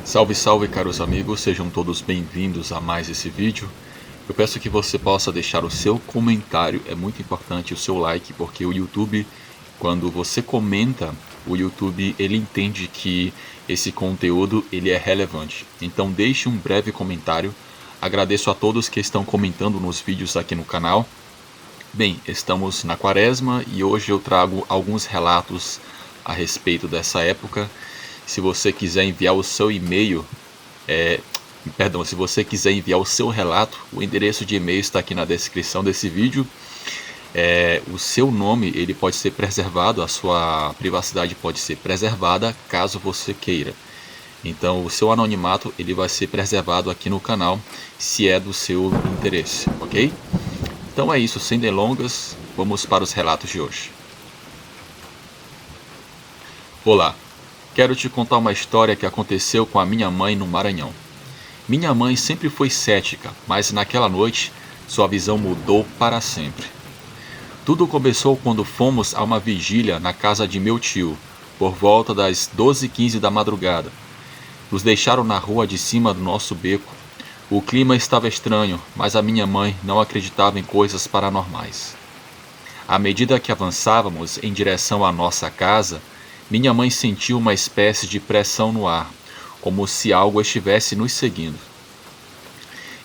Salve, salve, caros amigos, sejam todos bem-vindos a mais esse vídeo. Eu peço que você possa deixar o seu comentário, é muito importante o seu like, porque o YouTube, quando você comenta, o YouTube ele entende que esse conteúdo ele é relevante. Então deixe um breve comentário. Agradeço a todos que estão comentando nos vídeos aqui no canal. Bem, estamos na quaresma e hoje eu trago alguns relatos a respeito dessa época. Se você quiser enviar o seu e-mail, se você quiser enviar o seu relato, o endereço de e-mail está aqui na descrição desse vídeo. O seu nome ele pode ser preservado, a sua privacidade pode ser preservada caso você queira. Então o seu anonimato ele vai ser preservado aqui no canal, se é do seu interesse, ok? Então é isso, sem delongas, vamos para os relatos de hoje. Olá, quero te contar uma história que aconteceu com a minha mãe no Maranhão. Minha mãe sempre foi cética, mas naquela noite sua visão mudou para sempre. Tudo começou quando fomos a uma vigília na casa de meu tio, por volta das 12h15 da madrugada. Nos deixaram na rua de cima do nosso beco. O clima estava estranho, mas a minha mãe não acreditava em coisas paranormais. À medida que avançávamos em direção à nossa casa, minha mãe sentiu uma espécie de pressão no ar, como se algo estivesse nos seguindo.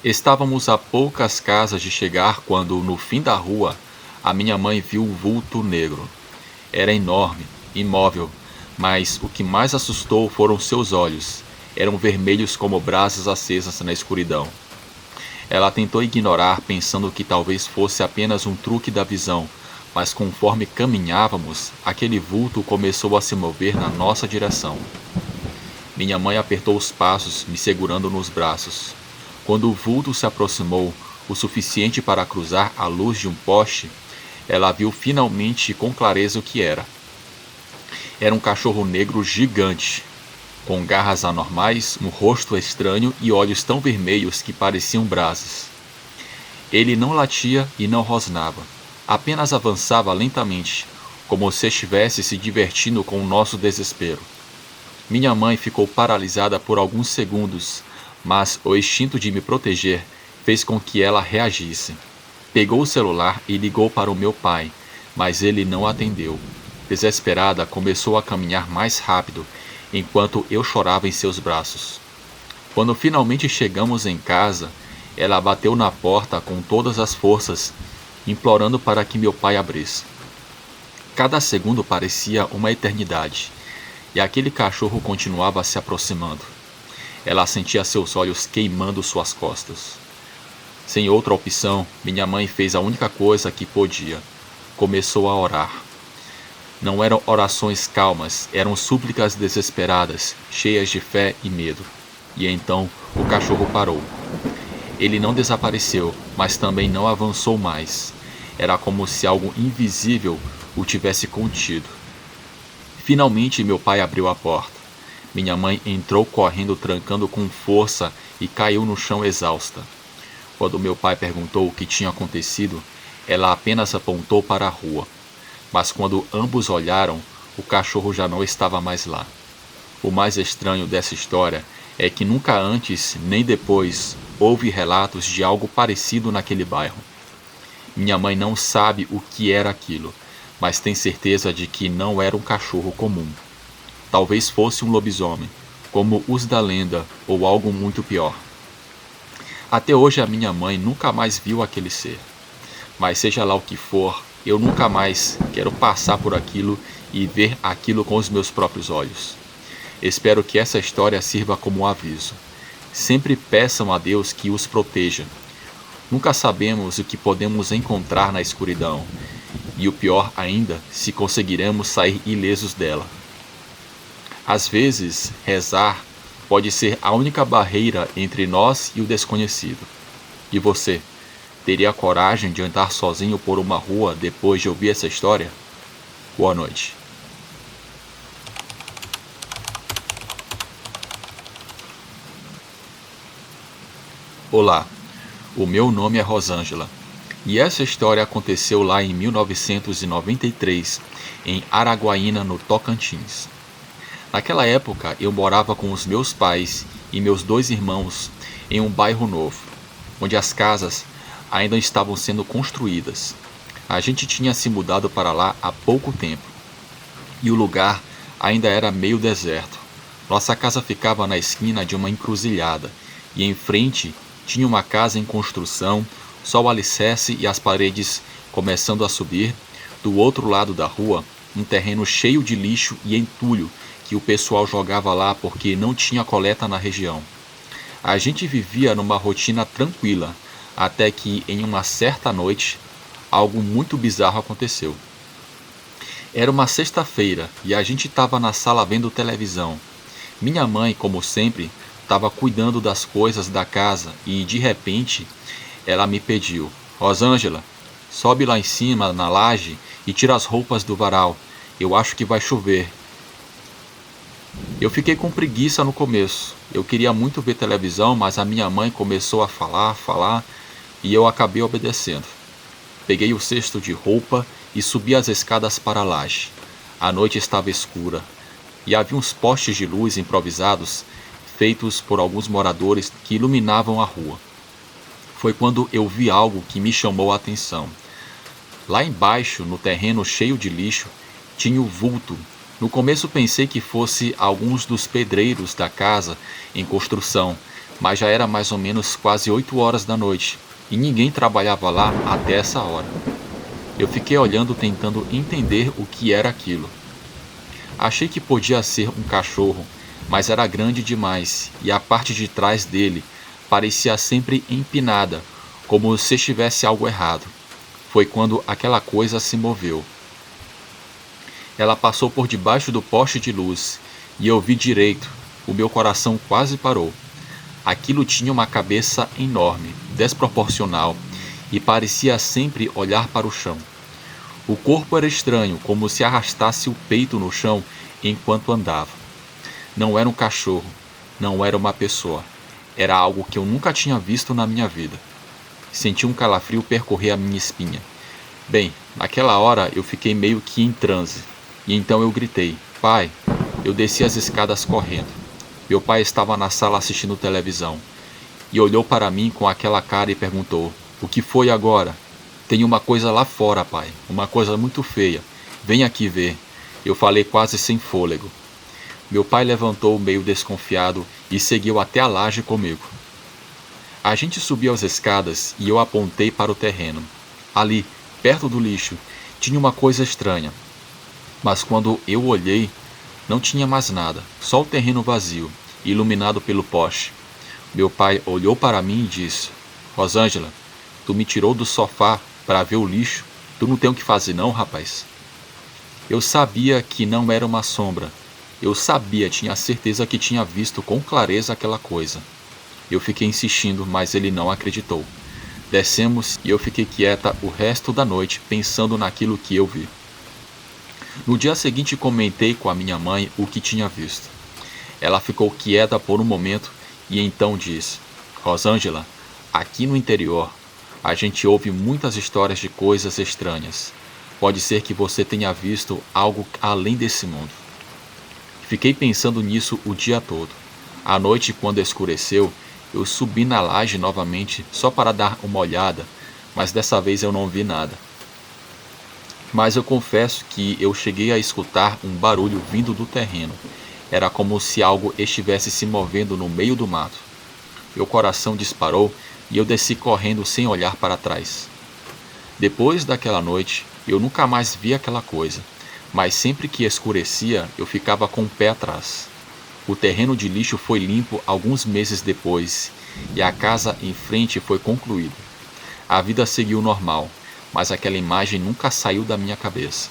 Estávamos a poucas casas de chegar quando, no fim da rua, a minha mãe viu um vulto negro. Era enorme, imóvel, mas o que mais assustou foram seus olhos. Eram vermelhos como brasas acesas na escuridão. Ela tentou ignorar, pensando que talvez fosse apenas um truque da visão, mas conforme caminhávamos, aquele vulto começou a se mover na nossa direção. Minha mãe apertou os passos, me segurando nos braços. Quando o vulto se aproximou o suficiente para cruzar a luz de um poste, ela viu finalmente com clareza o que era. Era um cachorro negro gigante, com garras anormais, um rosto estranho e olhos tão vermelhos que pareciam brasas. Ele não latia e não rosnava, apenas avançava lentamente, como se estivesse se divertindo com o nosso desespero. Minha mãe ficou paralisada por alguns segundos, mas o instinto de me proteger fez com que ela reagisse. Pegou o celular e ligou para o meu pai, mas ele não atendeu. Desesperada, começou a caminhar mais rápido, enquanto eu chorava em seus braços. Quando finalmente chegamos em casa, ela bateu na porta com todas as forças, implorando para que meu pai abrisse. Cada segundo parecia uma eternidade, e aquele cachorro continuava se aproximando. Ela sentia seus olhos queimando suas costas. Sem outra opção, minha mãe fez a única coisa que podia. Começou a orar. Não eram orações calmas, eram súplicas desesperadas, cheias de fé e medo. E então o cachorro parou. Ele não desapareceu, mas também não avançou mais. Era como se algo invisível o tivesse contido. Finalmente meu pai abriu a porta. Minha mãe entrou correndo, trancando com força e caiu no chão exausta. Quando meu pai perguntou o que tinha acontecido, ela apenas apontou para a rua. Mas quando ambos olharam, o cachorro já não estava mais lá. O mais estranho dessa história é que nunca antes nem depois houve relatos de algo parecido naquele bairro. Minha mãe não sabe o que era aquilo, mas tem certeza de que não era um cachorro comum. Talvez fosse um lobisomem, como os da lenda, ou algo muito pior. Até hoje a minha mãe nunca mais viu aquele ser. Mas seja lá o que for, eu nunca mais quero passar por aquilo e ver aquilo com os meus próprios olhos. Espero que essa história sirva como um aviso. Sempre peçam a Deus que os proteja. Nunca sabemos o que podemos encontrar na escuridão, e o pior ainda, se conseguiremos sair ilesos dela. Às vezes, rezar pode ser a única barreira entre nós e o desconhecido. E você? Teria coragem de andar sozinho por uma rua depois de ouvir essa história? Boa noite. Olá, o meu nome é Rosângela, e essa história aconteceu lá em 1993, em Araguaína, no Tocantins. Naquela época, eu morava com os meus pais e meus 2 irmãos em um bairro novo, onde as casas ainda estavam sendo construídas. A gente tinha se mudado para lá há pouco tempo e o lugar ainda era meio deserto. Nossa casa ficava na esquina de uma encruzilhada e em frente tinha uma casa em construção, só o alicerce e as paredes começando a subir. Do outro lado da rua, um terreno cheio de lixo e entulho que o pessoal jogava lá porque não tinha coleta na região. A gente vivia numa rotina tranquila, até que em uma certa noite, algo muito bizarro aconteceu. Era uma sexta-feira e a gente estava na sala vendo televisão. Minha mãe, como sempre, estava cuidando das coisas da casa e, de repente, ela me pediu: Rosângela, sobe lá em cima na laje e tira as roupas do varal. Eu acho que vai chover. Eu fiquei com preguiça no começo. Eu queria muito ver televisão, mas a minha mãe começou a falar, e eu acabei obedecendo. Peguei o cesto de roupa e subi as escadas para a laje. A noite estava escura e havia uns postes de luz improvisados feitos por alguns moradores que iluminavam a rua. Foi quando eu vi algo que me chamou a atenção. Lá embaixo, no terreno cheio de lixo, tinha o vulto. No começo pensei que fosse alguns dos pedreiros da casa em construção, mas já era mais ou menos quase 8 horas da noite e ninguém trabalhava lá até essa hora. Eu fiquei olhando tentando entender o que era aquilo. Achei que podia ser um cachorro, mas era grande demais e a parte de trás dele parecia sempre empinada, como se estivesse algo errado. Foi quando aquela coisa se moveu. Ela passou por debaixo do poste de luz e eu vi direito. O meu coração quase parou. Aquilo tinha uma cabeça enorme, desproporcional, e parecia sempre olhar para o chão. O corpo era estranho, como se arrastasse o peito no chão enquanto andava. Não era um cachorro, não era uma pessoa. Era algo que eu nunca tinha visto na minha vida. Senti um calafrio percorrer a minha espinha. Bem, naquela hora eu fiquei meio que em transe. E então eu gritei: Pai! Eu desci as escadas correndo. Meu pai estava na sala assistindo televisão. E olhou para mim com aquela cara e perguntou: O que foi agora? Tem uma coisa lá fora, pai. Uma coisa muito feia. Vem aqui ver. Eu falei quase sem fôlego. Meu pai levantou meio desconfiado e seguiu até a laje comigo. A gente subiu as escadas e eu apontei para o terreno. Ali, perto do lixo, tinha uma coisa estranha. Mas quando eu olhei, não tinha mais nada, só o terreno vazio, iluminado pelo poste. Meu pai olhou para mim e disse: Rosângela, tu me tirou do sofá para ver o lixo. Tu não tem o que fazer não, rapaz? Eu sabia que não era uma sombra. Eu sabia, tinha certeza que tinha visto com clareza aquela coisa. Eu fiquei insistindo, mas ele não acreditou. Descemos e eu fiquei quieta o resto da noite pensando naquilo que eu vi. No dia seguinte comentei com a minha mãe o que tinha visto. Ela ficou quieta por um momento e então disse: Rosângela, aqui no interior, a gente ouve muitas histórias de coisas estranhas. Pode ser que você tenha visto algo além desse mundo. Fiquei pensando nisso o dia todo. À noite, quando escureceu, eu subi na laje novamente só para dar uma olhada, mas dessa vez eu não vi nada. Mas eu confesso que eu cheguei a escutar um barulho vindo do terreno. Era como se algo estivesse se movendo no meio do mato. Meu coração disparou e eu desci correndo sem olhar para trás. Depois daquela noite, eu nunca mais vi aquela coisa, mas sempre que escurecia, eu ficava com o pé atrás. O terreno de lixo foi limpo alguns meses depois e a casa em frente foi concluída. A vida seguiu normal, mas aquela imagem nunca saiu da minha cabeça.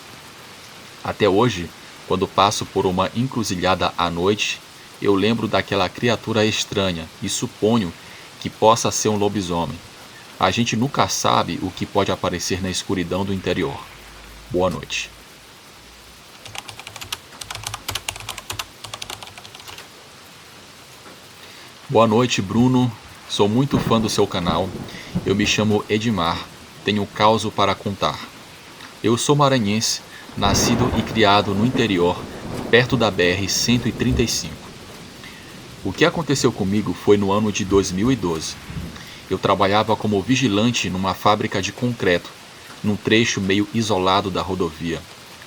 Até hoje, quando passo por uma encruzilhada à noite, eu lembro daquela criatura estranha e suponho que possa ser um lobisomem. A gente nunca sabe o que pode aparecer na escuridão do interior. Boa noite. Boa noite, Bruno. Sou muito fã do seu canal. Eu me chamo Edmar. Tenho um caos para contar. Eu sou maranhense, nascido e criado no interior, perto da BR-135. O que aconteceu comigo foi no ano de 2012. Eu trabalhava como vigilante numa fábrica de concreto, num trecho meio isolado da rodovia.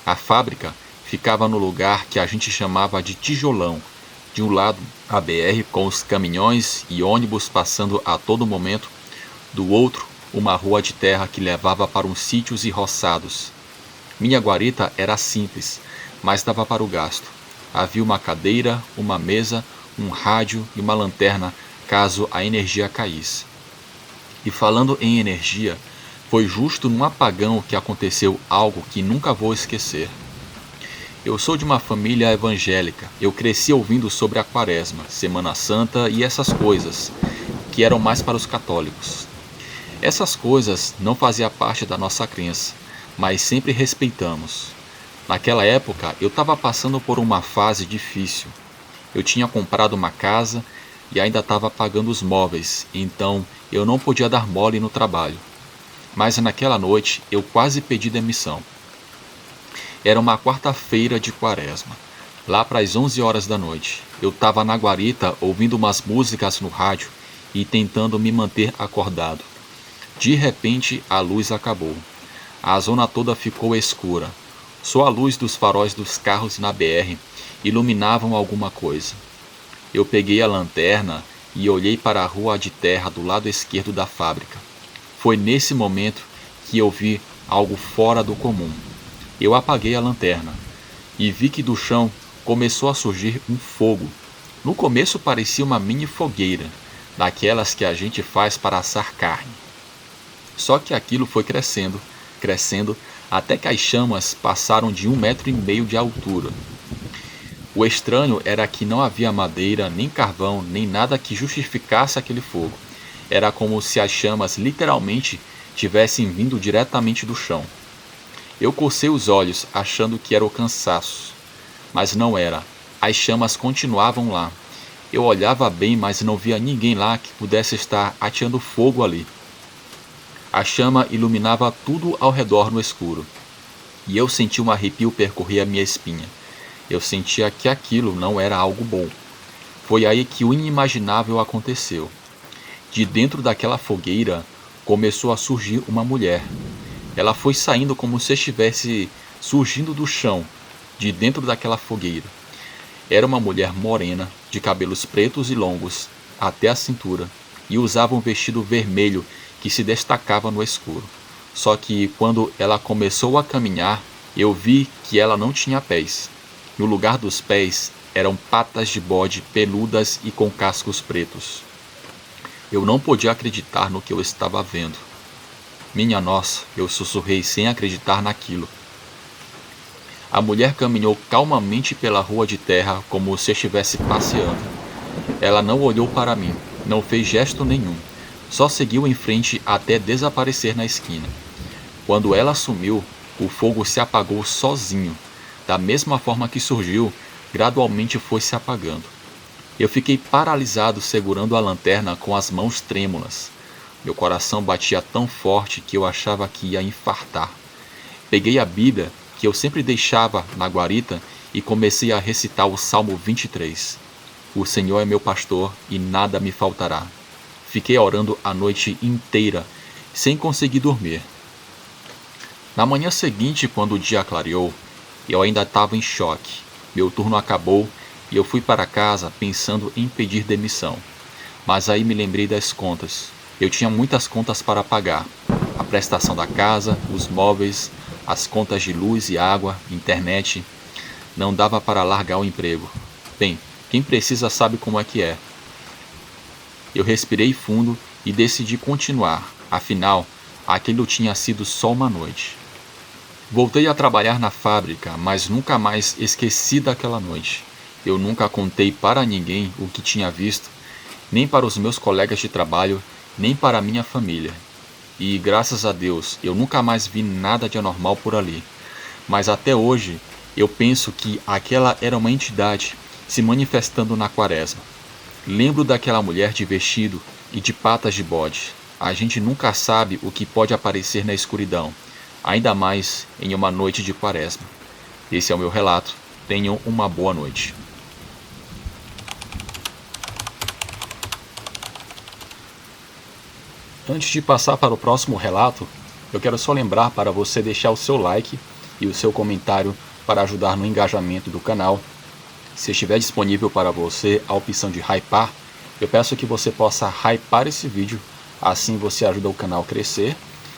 A fábrica ficava no lugar que a gente chamava de tijolão. De um lado, a BR com os caminhões e ônibus passando a todo momento. Do outro, uma rua de terra que levava para uns sítios e roçados. Minha guarita era simples, mas dava para o gasto. Havia uma cadeira, uma mesa, um rádio e uma lanterna caso a energia caísse. E falando em energia, foi justo num apagão que aconteceu algo que nunca vou esquecer. Eu sou de uma família evangélica. Eu cresci ouvindo sobre a Quaresma, Semana Santa e essas coisas, que eram mais para os católicos. Essas coisas não faziam parte da nossa crença, mas sempre respeitamos. Naquela época, eu estava passando por uma fase difícil. Eu tinha comprado uma casa e ainda estava pagando os móveis, então eu não podia dar mole no trabalho. Mas naquela noite, eu quase pedi demissão. Era uma quarta-feira de Quaresma, lá para as 11 horas da noite. Eu estava na guarita ouvindo umas músicas no rádio e tentando me manter acordado. De repente, a luz acabou. A zona toda ficou escura. Só a luz dos faróis dos carros na BR iluminavam alguma coisa. Eu peguei a lanterna e olhei para a rua de terra do lado esquerdo da fábrica. Foi nesse momento que eu vi algo fora do comum. Eu apaguei a lanterna e vi que do chão começou a surgir um fogo. No começo parecia uma mini fogueira, daquelas que a gente faz para assar carne. Só que aquilo foi crescendo, crescendo, até que as chamas passaram de 1,5 metro de altura. O estranho era que não havia madeira, nem carvão, nem nada que justificasse aquele fogo. Era como se as chamas literalmente tivessem vindo diretamente do chão. Eu cocei os olhos, achando que era o cansaço. Mas não era. As chamas continuavam lá. Eu olhava bem, mas não via ninguém lá que pudesse estar ateando fogo ali. A chama iluminava tudo ao redor no escuro. E eu senti um arrepio percorrer a minha espinha. Eu sentia que aquilo não era algo bom. Foi aí que o inimaginável aconteceu. De dentro daquela fogueira começou a surgir uma mulher. Ela foi saindo como se estivesse surgindo do chão, de dentro daquela fogueira. Era uma mulher morena, de cabelos pretos e longos, até a cintura, e usava um vestido vermelho que se destacava no escuro. Só que quando ela começou a caminhar, eu vi que ela não tinha pés. No lugar dos pés eram patas de bode peludas e com cascos pretos. Eu não podia acreditar no que eu estava vendo. Minha nossa, eu sussurrei sem acreditar naquilo. A mulher caminhou calmamente pela rua de terra como se estivesse passeando. Ela não olhou para mim, não fez gesto nenhum, só seguiu em frente até desaparecer na esquina. Quando ela sumiu, o fogo se apagou sozinho. Da mesma forma que surgiu, gradualmente foi se apagando. Eu fiquei paralisado segurando a lanterna com as mãos trêmulas. Meu coração batia tão forte que eu achava que ia infartar. Peguei a Bíblia, que eu sempre deixava na guarita, e comecei a recitar o Salmo 23. O Senhor é meu pastor e nada me faltará. Fiquei orando a noite inteira, sem conseguir dormir. Na manhã seguinte, quando o dia clareou, eu ainda estava em choque. Meu turno acabou e eu fui para casa pensando em pedir demissão. Mas aí me lembrei das contas. Eu tinha muitas contas para pagar. A prestação da casa, os móveis, as contas de luz e água, internet. Não dava para largar o emprego. Bem, quem precisa sabe como é que é. Eu respirei fundo e decidi continuar. Afinal, aquilo tinha sido só uma noite. Voltei a trabalhar na fábrica, mas nunca mais esqueci daquela noite. Eu nunca contei para ninguém o que tinha visto, nem para os meus colegas de trabalho, nem para minha família. E, graças a Deus, eu nunca mais vi nada de anormal por ali. Mas até hoje, eu penso que aquela era uma entidade se manifestando na Quaresma. Lembro daquela mulher de vestido e de patas de bode. A gente nunca sabe o que pode aparecer na escuridão, ainda mais em uma noite de Quaresma. Esse é o meu relato Tenham uma boa noite. Antes de passar para o próximo relato, eu quero só lembrar para você deixar o seu like e o seu comentário para ajudar no engajamento do canal. Se estiver disponível para você a opção de hypar, eu peço que você possa hypar esse vídeo, assim você ajuda o canal a crescer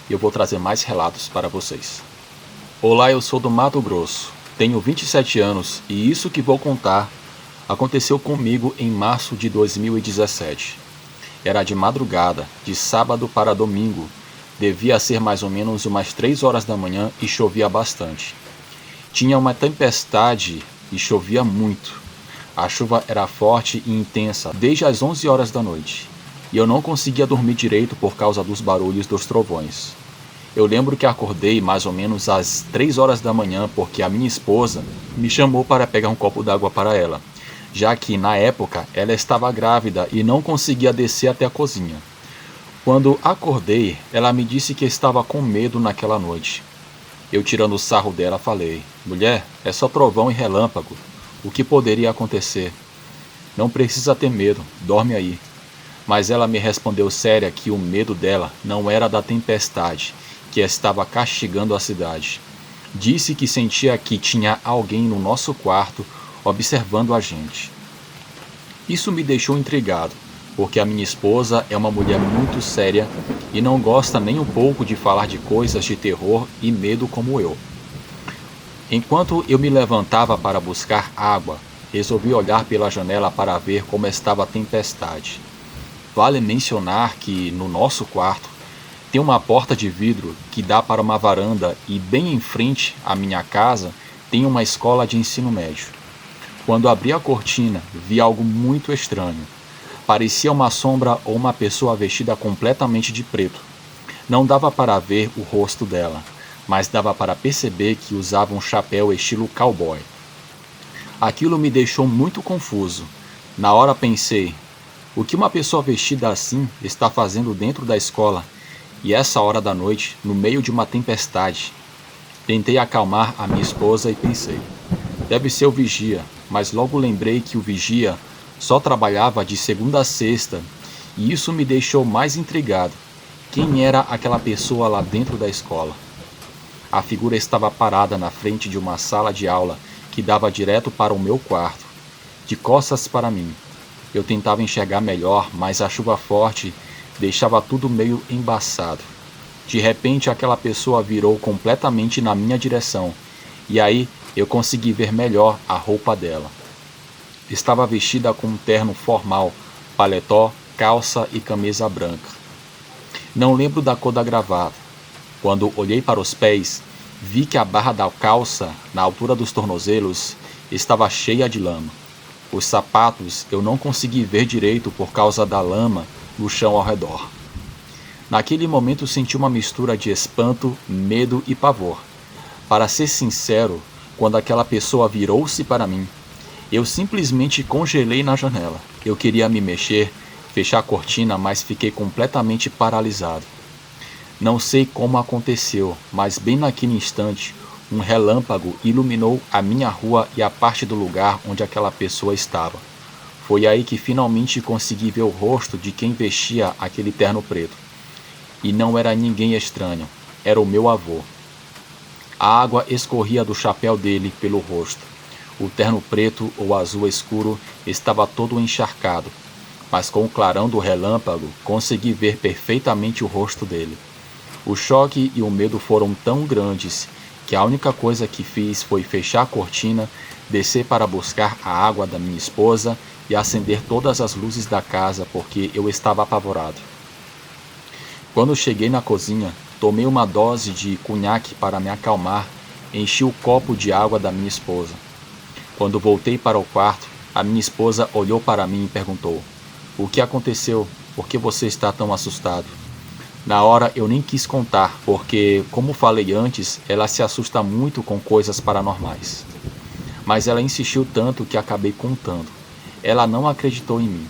e eu vou trazer mais relatos para vocês. Olá, eu sou do Mato Grosso, tenho 27 anos e isso que vou contar aconteceu comigo em março de 2017. Era de madrugada, de sábado para domingo, devia ser mais ou menos umas 3 horas da manhã e chovia bastante. Tinha uma tempestade e chovia muito. A chuva era forte e intensa desde as 11 horas da noite, e eu não conseguia dormir direito por causa dos barulhos dos trovões. Eu lembro que acordei mais ou menos às 3 horas da manhã porque a minha esposa me chamou para pegar um copo d'água para ela, já que na época ela estava grávida e não conseguia descer até a cozinha. Quando acordei, ela me disse que estava com medo naquela noite. Eu, tirando o sarro dela, falei: mulher, é só trovão e relâmpago. O que poderia acontecer? Não precisa ter medo, dorme aí. Mas ela me respondeu séria que o medo dela não era da tempestade que estava castigando a cidade. Disse que sentia que tinha alguém no nosso quarto observando a gente. Isso me deixou intrigado, porque a minha esposa é uma mulher muito séria e não gosta nem um pouco de falar de coisas de terror e medo como eu. Enquanto eu me levantava para buscar água, resolvi olhar pela janela para ver como estava a tempestade. Vale mencionar que no nosso quarto tem uma porta de vidro que dá para uma varanda e bem em frente à minha casa tem uma escola de ensino médio. Quando abri a cortina, vi algo muito estranho. Parecia uma sombra ou uma pessoa vestida completamente de preto. Não dava para ver o rosto dela, mas dava para perceber que usava um chapéu estilo cowboy. Aquilo me deixou muito confuso. Na hora pensei: o que uma pessoa vestida assim está fazendo dentro da escola, e essa hora da noite, no meio de uma tempestade? Tentei acalmar a minha esposa e pensei: deve ser o vigia, mas logo lembrei que o vigia só trabalhava de segunda a sexta, e isso me deixou mais intrigado. Quem era aquela pessoa lá dentro da escola? A figura estava parada na frente de uma sala de aula que dava direto para o meu quarto, de costas para mim. Eu tentava enxergar melhor, mas a chuva forte deixava tudo meio embaçado. De repente, aquela pessoa virou completamente na minha direção, e aí eu consegui ver melhor a roupa dela. Estava vestida com um terno formal, paletó, calça e camisa branca. Não lembro da cor da gravata. Quando olhei para os pés, vi que a barra da calça, na altura dos tornozelos, estava cheia de lama. Os sapatos eu não consegui ver direito por causa da lama no chão ao redor. Naquele momento senti uma mistura de espanto, medo e pavor. Para ser sincero, quando aquela pessoa virou-se para mim, eu simplesmente congelei na janela. Eu queria me mexer, fechar a cortina, mas fiquei completamente paralisado. Não sei como aconteceu, mas bem naquele instante, um relâmpago iluminou a minha rua e a parte do lugar onde aquela pessoa estava. Foi aí que finalmente consegui ver o rosto de quem vestia aquele terno preto. E não era ninguém estranho, era o meu avô. A água escorria do chapéu dele pelo rosto. O terno preto ou azul escuro estava todo encharcado, mas com o clarão do relâmpago consegui ver perfeitamente o rosto dele. O choque e o medo foram tão grandes que a única coisa que fiz foi fechar a cortina, descer para buscar a água da minha esposa e acender todas as luzes da casa porque eu estava apavorado. Quando cheguei na cozinha, tomei uma dose de cunhaque para me acalmar e enchi o copo de água da minha esposa. Quando voltei para o quarto, a minha esposa olhou para mim e perguntou: o que aconteceu? Por que você está tão assustado? Na hora eu nem quis contar, porque, como falei antes, ela se assusta muito com coisas paranormais. Mas ela insistiu tanto que acabei contando. Ela não acreditou em mim.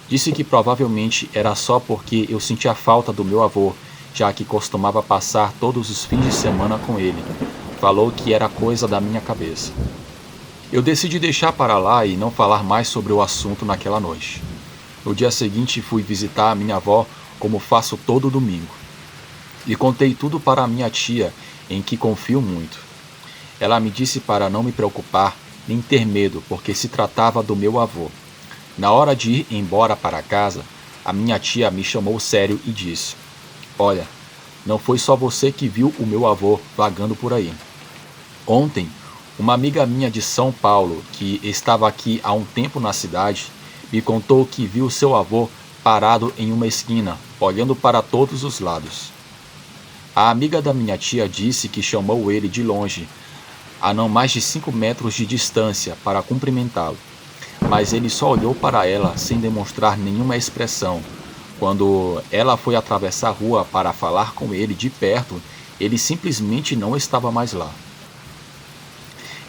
Disse que provavelmente era só porque eu sentia falta do meu avô, já que costumava passar todos os fins de semana com ele. Falou que era coisa da minha cabeça. Eu decidi deixar para lá e não falar mais sobre o assunto naquela noite. No dia seguinte, fui visitar a minha avó, como faço todo domingo, e contei tudo para a minha tia, em que confio muito. Ela me disse para não me preocupar nem ter medo, porque se tratava do meu avô. Na hora de ir embora para casa, a minha tia me chamou sério e disse: Olha, não foi só você que viu o meu avô vagando por aí. Ontem, uma amiga minha de São Paulo, que estava aqui há um tempo na cidade, me contou que viu seu avô parado em uma esquina, olhando para todos os lados. A amiga da minha tia disse que chamou ele de longe, a não mais de 5 metros de distância, para cumprimentá-lo, mas ele só olhou para ela sem demonstrar nenhuma expressão. Quando ela foi atravessar a rua para falar com ele de perto, ele simplesmente não estava mais lá.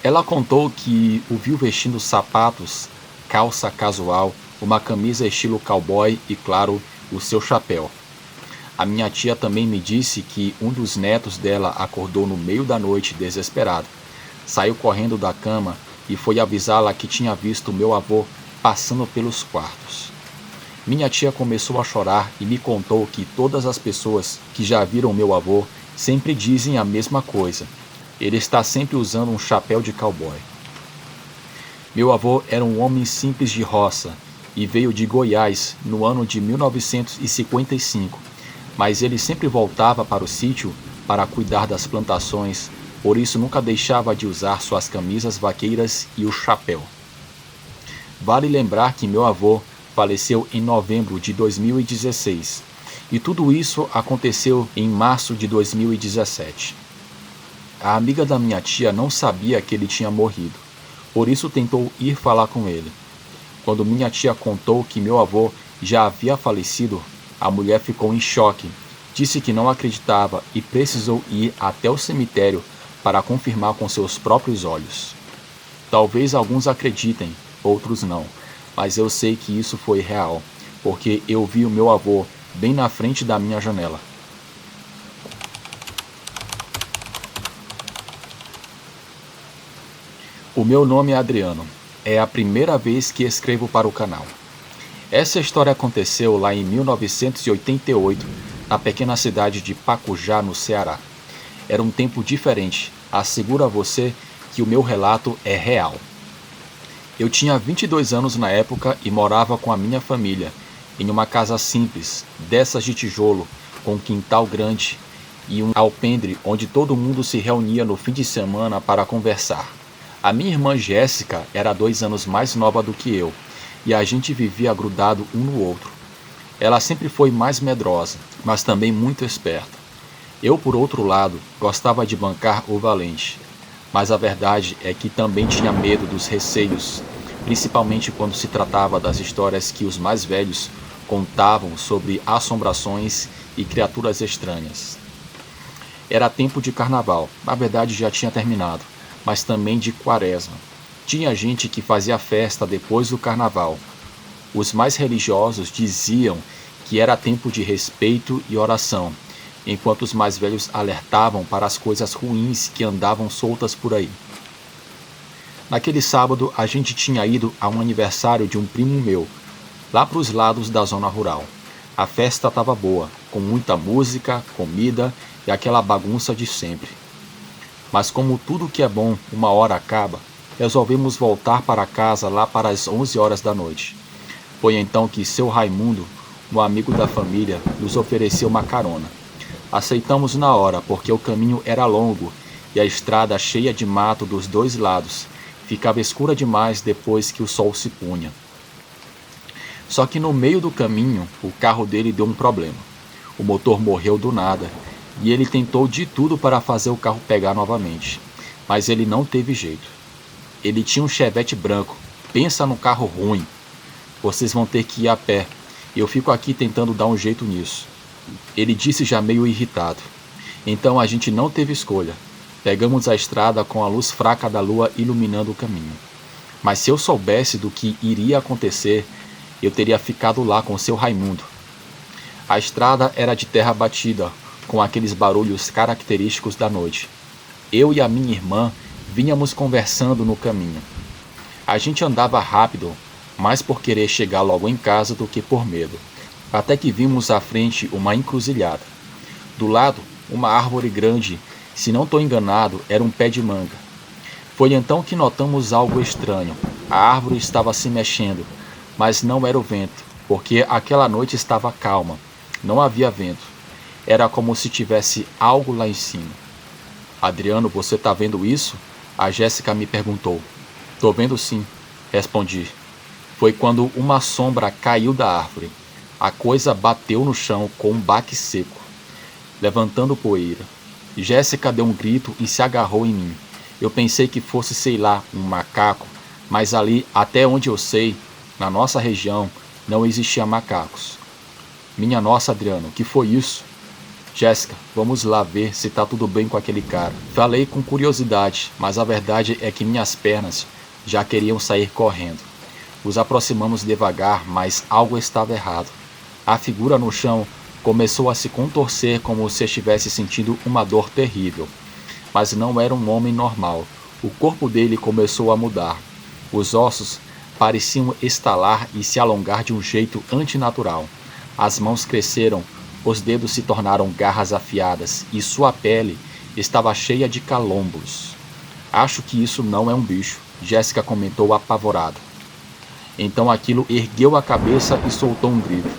Ela contou que o viu vestindo sapatos, calça casual, uma camisa estilo cowboy e, claro, o seu chapéu. A minha tia também me disse que um dos netos dela acordou no meio da noite desesperado. Saiu correndo da cama e foi avisá-la que tinha visto meu avô passando pelos quartos. Minha tia começou a chorar e me contou que todas as pessoas que já viram meu avô sempre dizem a mesma coisa. Ele está sempre usando um chapéu de cowboy. Meu avô era um homem simples de roça e veio de Goiás no ano de 1955, mas ele sempre voltava para o sítio para cuidar das plantações, por isso nunca deixava de usar suas camisas vaqueiras e o chapéu. Vale lembrar que meu avô faleceu em novembro de 2016 e tudo isso aconteceu em março de 2017. A amiga da minha tia não sabia que ele tinha morrido, por isso tentou ir falar com ele. Quando minha tia contou que meu avô já havia falecido, a mulher ficou em choque, disse que não acreditava e precisou ir até o cemitério para confirmar com seus próprios olhos. Talvez alguns acreditem, outros não, mas eu sei que isso foi real, porque eu vi o meu avô bem na frente da minha janela. O meu nome é Adriano. É a primeira vez que escrevo para o canal. Essa história aconteceu lá em 1988, na pequena cidade de Pacujá, no Ceará. Era um tempo diferente, asseguro a você que o meu relato é real. Eu tinha 22 anos na época e morava com a minha família, em uma casa simples, dessas de tijolo, com um quintal grande e um alpendre onde todo mundo se reunia no fim de semana para conversar. A minha irmã Jéssica era 2 anos mais nova do que eu, e a gente vivia grudado um no outro. Ela sempre foi mais medrosa, mas também muito esperta. Eu, por outro lado, gostava de bancar o valente, mas a verdade é que também tinha medo dos receios, principalmente quando se tratava das histórias que os mais velhos contavam sobre assombrações e criaturas estranhas. Era tempo de carnaval, na verdade já tinha terminado, mas também de quaresma. Tinha gente que fazia festa depois do carnaval. Os mais religiosos diziam que era tempo de respeito e oração, enquanto os mais velhos alertavam para as coisas ruins que andavam soltas por aí. Naquele sábado, a gente tinha ido a um aniversário de um primo meu, lá para os lados da zona rural. A festa estava boa, com muita música, comida e aquela bagunça de sempre. Mas como tudo que é bom uma hora acaba, resolvemos voltar para casa lá para as 11 horas da noite. Foi então que seu Raimundo, um amigo da família, nos ofereceu uma carona. Aceitamos na hora, porque o caminho era longo e a estrada cheia de mato dos dois lados. Ficava escura demais depois que o sol se punha. Só que no meio do caminho, o carro dele deu um problema. O motor morreu do nada e ele tentou de tudo para fazer o carro pegar novamente, mas ele não teve jeito. Ele tinha um Chevette branco. Pensa no carro ruim. Vocês vão ter que ir a pé. Eu fico aqui tentando dar um jeito nisso. Ele disse já meio irritado. Então a gente não teve escolha. Pegamos a estrada com a luz fraca da lua iluminando o caminho. Mas se eu soubesse do que iria acontecer, eu teria ficado lá com seu Raimundo. A estrada era de terra batida, com aqueles barulhos característicos da noite. Eu e a minha irmã vínhamos conversando no caminho. A gente andava rápido, mais por querer chegar logo em casa do que por medo, até que vimos à frente uma encruzilhada. Do lado, uma árvore grande, se não estou enganado, era um pé de manga. Foi então que notamos algo estranho. A árvore estava se mexendo, mas não era o vento, porque aquela noite estava calma, não havia vento. Era como se tivesse algo lá em cima. Adriano, você está vendo isso? A Jéssica me perguntou. Tô vendo sim, respondi. Foi quando uma sombra caiu da árvore. A coisa bateu no chão com um baque seco, levantando poeira. Jéssica deu um grito e se agarrou em mim. Eu pensei que fosse, sei lá, um macaco, mas ali, até onde eu sei, na nossa região, não existia macacos. Minha nossa, Adriano, que foi isso? Jéssica, vamos lá ver se tá tudo bem com aquele cara. Falei com curiosidade, mas a verdade é que minhas pernas já queriam sair correndo. Nos aproximamos devagar, mas algo estava errado. A figura no chão começou a se contorcer como se estivesse sentindo uma dor terrível. Mas não era um homem normal. O corpo dele começou a mudar. Os ossos pareciam estalar e se alongar de um jeito antinatural. As mãos cresceram, os dedos se tornaram garras afiadas e sua pele estava cheia de calombos. Acho que isso não é um bicho, Jéssica comentou apavorada. Então aquilo ergueu a cabeça e soltou um grito.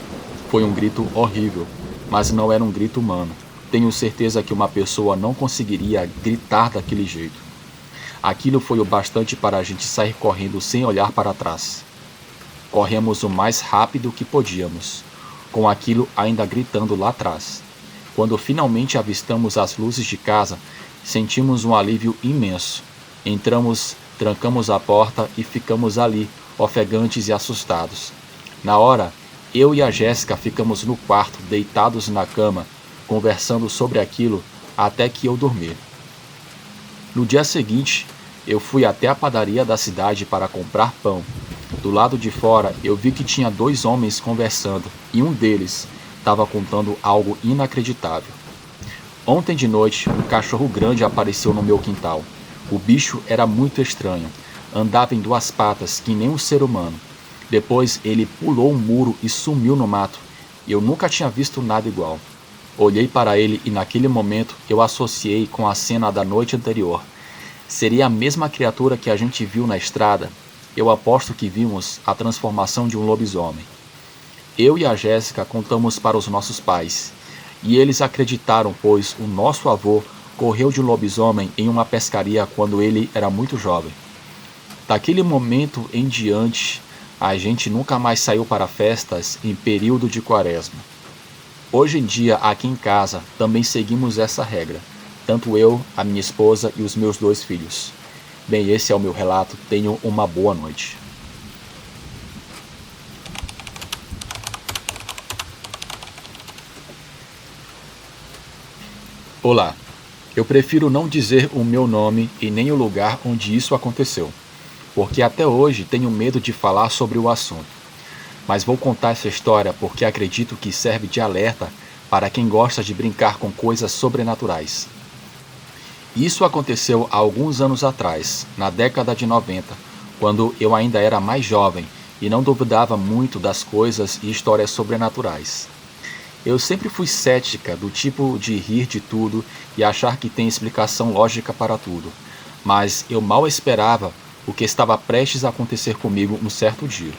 Foi um grito horrível, mas não era um grito humano. Tenho certeza que uma pessoa não conseguiria gritar daquele jeito. Aquilo foi o bastante para a gente sair correndo sem olhar para trás. Corremos o mais rápido que podíamos, com aquilo ainda gritando lá atrás. Quando finalmente avistamos as luzes de casa, sentimos um alívio imenso. Entramos, trancamos a porta e ficamos ali, ofegantes e assustados. Na hora, eu e a Jéssica ficamos no quarto, deitados na cama, conversando sobre aquilo até que eu dormi. No dia seguinte, eu fui até a padaria da cidade para comprar pão. Do lado de fora, eu vi que tinha 2 homens conversando e um deles estava contando algo inacreditável. Ontem de noite, um cachorro grande apareceu no meu quintal. O bicho era muito estranho. Andava em 2 patas, que nem um ser humano. Depois ele pulou um muro e sumiu no mato. Eu nunca tinha visto nada igual. Olhei para ele e naquele momento eu associei com a cena da noite anterior. Seria a mesma criatura que a gente viu na estrada? Eu aposto que vimos a transformação de um lobisomem. Eu e a Jéssica contamos para os nossos pais. E eles acreditaram, pois o nosso avô correu de um lobisomem em uma pescaria quando ele era muito jovem. Daquele momento em diante, a gente nunca mais saiu para festas em período de quaresma. Hoje em dia, aqui em casa, também seguimos essa regra. Tanto eu, a minha esposa e os meus 2 filhos. Bem, esse é o meu relato. Tenham uma boa noite. Olá. Eu prefiro não dizer o meu nome e nem o lugar onde isso aconteceu, porque até hoje tenho medo de falar sobre o assunto. Mas vou contar essa história porque acredito que serve de alerta para quem gosta de brincar com coisas sobrenaturais. Isso aconteceu há alguns anos atrás, na década de 90, quando eu ainda era mais jovem e não duvidava muito das coisas e histórias sobrenaturais. Eu sempre fui cética, do tipo de rir de tudo e achar que tem explicação lógica para tudo, mas eu mal esperava o que estava prestes a acontecer comigo um certo dia.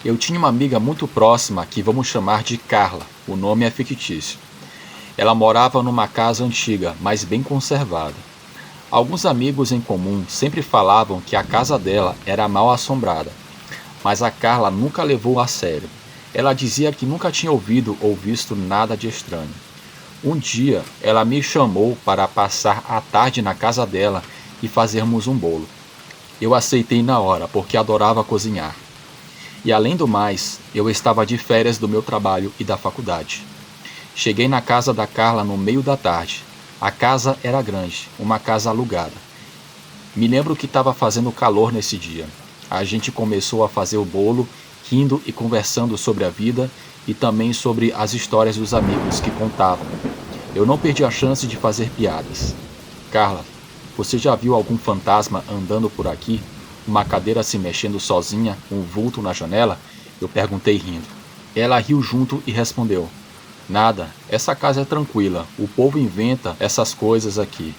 Eu tinha uma amiga muito próxima que vamos chamar de Carla, o nome é fictício. Ela morava numa casa antiga, mas bem conservada. Alguns amigos em comum sempre falavam que a casa dela era mal assombrada, mas a Carla nunca levou a sério. Ela dizia que nunca tinha ouvido ou visto nada de estranho. Um dia, ela me chamou para passar a tarde na casa dela e fazermos um bolo. Eu aceitei na hora, porque adorava cozinhar. E além do mais, eu estava de férias do meu trabalho e da faculdade. Cheguei na casa da Carla no meio da tarde. A casa era grande, uma casa alugada. Me lembro que estava fazendo calor nesse dia. A gente começou a fazer o bolo, rindo e conversando sobre a vida e também sobre as histórias dos amigos que contavam. Eu não perdi a chance de fazer piadas. Carla, você já viu algum fantasma andando por aqui? uma cadeira se mexendo sozinha, um vulto na janela? Eu perguntei rindo. Ela riu junto e respondeu: Nada, essa casa é tranquila, o povo inventa essas coisas aqui.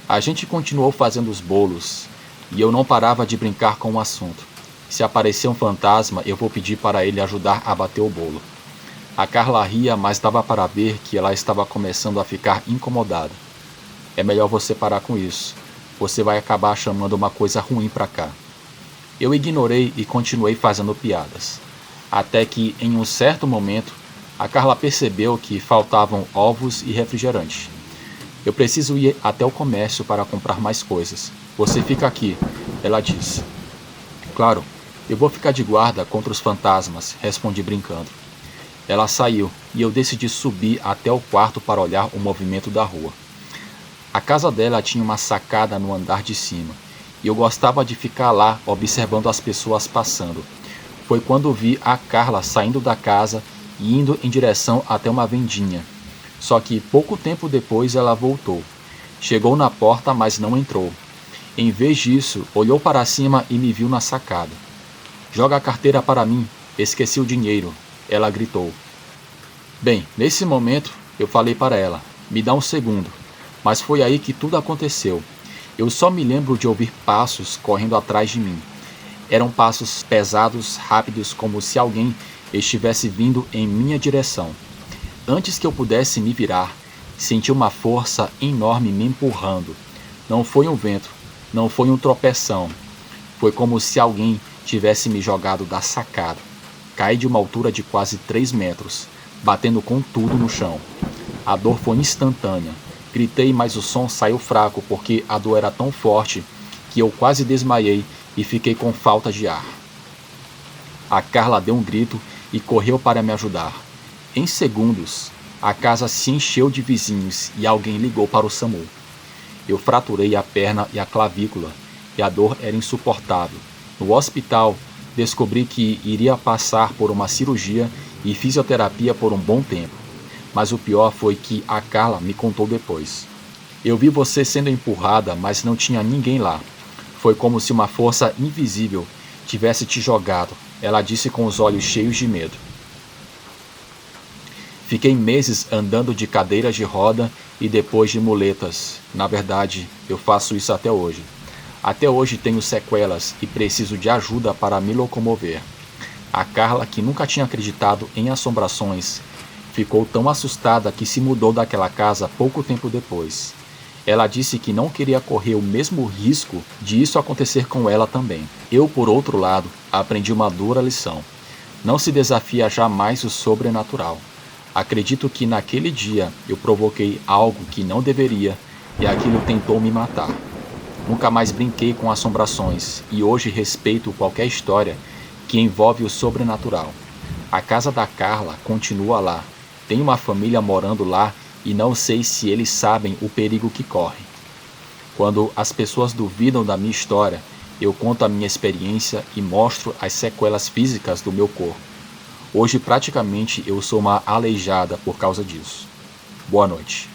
A gente continuou fazendo os bolos, e eu não parava de brincar com o assunto. Se aparecer um fantasma, eu vou pedir para ele ajudar a bater o bolo. A Carla ria, mas dava para ver que ela estava começando a ficar incomodada. É melhor você parar com isso. Você vai acabar chamando uma coisa ruim para cá. Eu ignorei e continuei fazendo piadas. Até que, em um certo momento, a Carla percebeu que faltavam ovos e refrigerante. Eu preciso ir até o comércio para comprar mais coisas. Você fica aqui, ela disse. Claro, eu vou ficar de guarda contra os fantasmas, respondi brincando. Ela saiu e eu decidi subir até o quarto para olhar o movimento da rua. A casa dela tinha uma sacada no andar de cima, e eu gostava de ficar lá observando as pessoas passando. Foi quando vi a Carla saindo da casa e indo em direção até uma vendinha. Só que pouco tempo depois ela voltou. Chegou na porta, mas não entrou. Em vez disso, olhou para cima e me viu na sacada. Joga a carteira para mim, esqueci o dinheiro, ela gritou. Bem, nesse momento, eu falei para ela, me dá um segundo. Mas foi aí que tudo aconteceu. Eu só me lembro de ouvir passos correndo atrás de mim. Eram passos pesados, rápidos, como se alguém estivesse vindo em minha direção. Antes que eu pudesse me virar, senti uma força enorme me empurrando. Não foi um vento, não foi um tropeção. Foi como se alguém tivesse me jogado da sacada. Caí de uma altura de quase 3 metros, batendo com tudo no chão. A dor foi instantânea. Gritei, mas o som saiu fraco porque a dor era tão forte que eu quase desmaiei e fiquei com falta de ar. A Carla deu um grito e correu para me ajudar. Em segundos, a casa se encheu de vizinhos e alguém ligou para o SAMU. Eu fraturei a perna e a clavícula e a dor era insuportável. No hospital, descobri que iria passar por uma cirurgia e fisioterapia por um bom tempo. Mas o pior foi que a Carla me contou depois. Eu vi você sendo empurrada, mas não tinha ninguém lá. Foi como se uma força invisível tivesse te jogado, ela disse com os olhos cheios de medo. Fiquei meses andando de cadeiras de roda e depois de muletas. Na verdade, eu faço isso até hoje. Até hoje tenho sequelas e preciso de ajuda para me locomover. A Carla, que nunca tinha acreditado em assombrações, ficou tão assustada que se mudou daquela casa pouco tempo depois. Ela disse que não queria correr o mesmo risco de isso acontecer com ela também. Eu, por outro lado, aprendi uma dura lição. Não se desafia jamais o sobrenatural. Acredito que naquele dia eu provoquei algo que não deveria e aquilo tentou me matar. Nunca mais brinquei com assombrações e hoje respeito qualquer história que envolve o sobrenatural. A casa da Carla continua lá. Tem uma família morando lá e não sei se eles sabem o perigo que correm. Quando as pessoas duvidam da minha história, eu conto a minha experiência e mostro as sequelas físicas do meu corpo. Hoje praticamente eu sou uma aleijada por causa disso. Boa noite.